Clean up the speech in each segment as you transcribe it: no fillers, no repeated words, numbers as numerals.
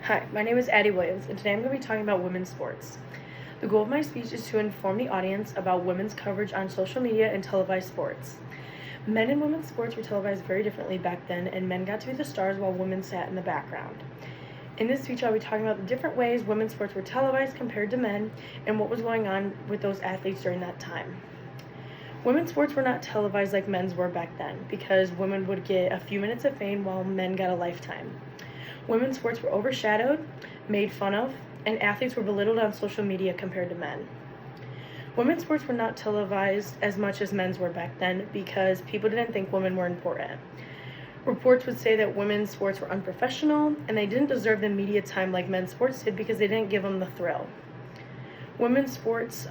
Hi, my name is Addie Williams, and today I'm going to be talking about women's sports. The goal of my speech is to inform the audience about women's coverage on social media and televised sports. Men and women's sports were televised very differently back then, and men got to be the stars while women sat in the background. In this speech, I'll be talking about the different ways women's sports were televised compared to men, and what was going on with those athletes during that time. Women's sports were not televised like men's were back then, because women would get a few minutes of fame while men got a lifetime. Women's sports were overshadowed, made fun of, and athletes were belittled on social media compared to men. Women's sports were not televised as much as men's were back then because people didn't think women were important. Reports would say that women's sports were unprofessional and they didn't deserve the media time like men's sports did because they didn't give them the thrill. Women's sports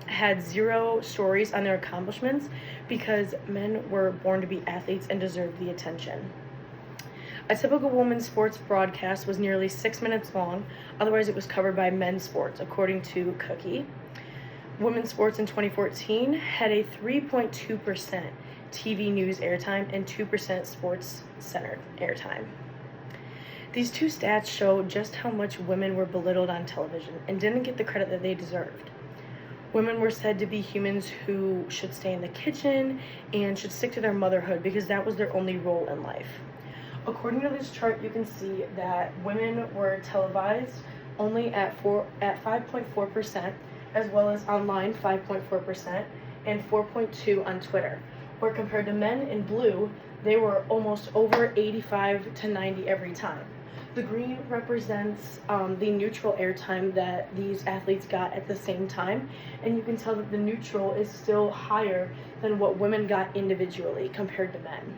had zero stories on their accomplishments because men were born to be athletes and deserved the attention. A typical women's sports broadcast was nearly 6 minutes long, otherwise it was covered by men's sports, according to Cookie. Women's sports in 2014 had a 3.2% TV news airtime and 2% sports-centered airtime. These two stats show just how much women were belittled on television and didn't get the credit that they deserved. Women were said to be humans who should stay in the kitchen and should stick to their motherhood because that was their only role in life. According to this chart, you can see that women were televised only at 5.4%, as well as online 5.4%, and 4.2% on Twitter. Where compared to men in blue, they were almost over 85 to 90 every time. The green represents the neutral airtime that these athletes got at the same time, and you can tell that the neutral is still higher than what women got individually compared to men.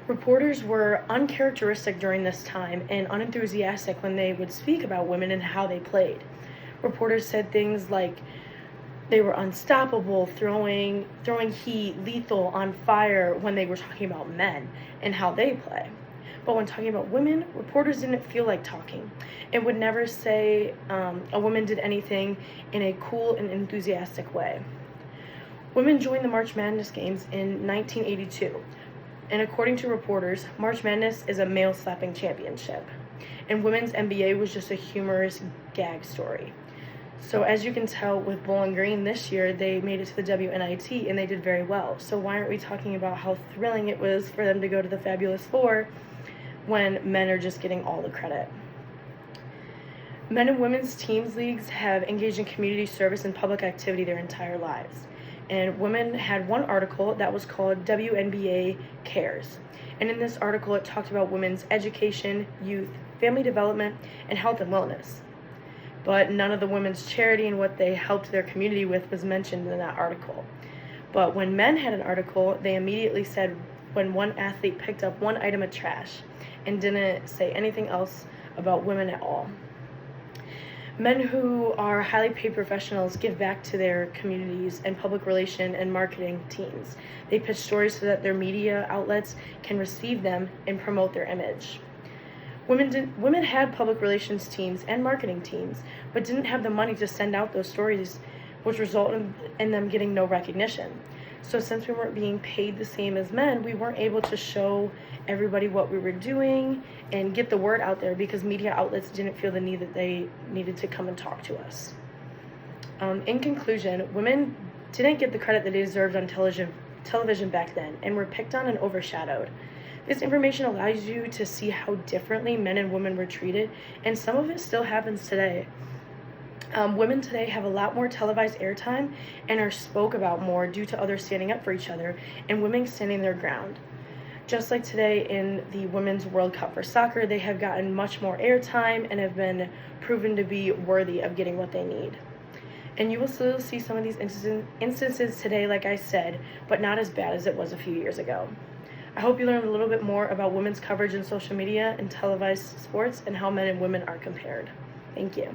Reporters were uncharacteristic during this time and unenthusiastic when they would speak about women and how they played. Reporters said things like they were unstoppable, throwing heat, lethal, on fire when they were talking about men and how they play. But when talking about women, reporters didn't feel like talking and would never say a woman did anything in a cool and enthusiastic way. Women joined the March Madness games in 1982. And according to reporters, March Madness is a male-slapping championship, and women's NBA was just a humorous gag story. So as you can tell with Bowling Green this year, they made it to the WNIT, and they did very well. So why aren't we talking about how thrilling it was for them to go to the Fabulous Four when men are just getting all the credit? Men and women's teams leagues have engaged in community service and public activity their entire lives. And women had one article that was called WNBA Cares. And in this article, it talked about women's education, youth, family development, and health and wellness. But none of the women's charity and what they helped their community with was mentioned in that article. But when men had an article, they immediately said when one athlete picked up one item of trash and didn't say anything else about women at all. Men who are highly paid professionals give back to their communities and public relation and marketing teams. They pitch stories so that their media outlets can receive them and promote their image. Women had public relations teams and marketing teams, but didn't have the money to send out those stories, which resulted in them getting no recognition. So since we weren't being paid the same as men, we weren't able to show everybody what we were doing and get the word out there because media outlets didn't feel the need that they needed to come and talk to us. In conclusion, women didn't get the credit that they deserved on television back then and were picked on and overshadowed. This information allows you to see how differently men and women were treated, and some of it still happens today. Women today have a lot more televised airtime and are spoke about more due to others standing up for each other and women standing their ground. Just like today in the Women's World Cup for soccer, they have gotten much more airtime and have been proven to be worthy of getting what they need. And you will still see some of these instances today, like I said, but not as bad as it was a few years ago. I hope you learned a little bit more about women's coverage in social media and televised sports and how men and women are compared. Thank you.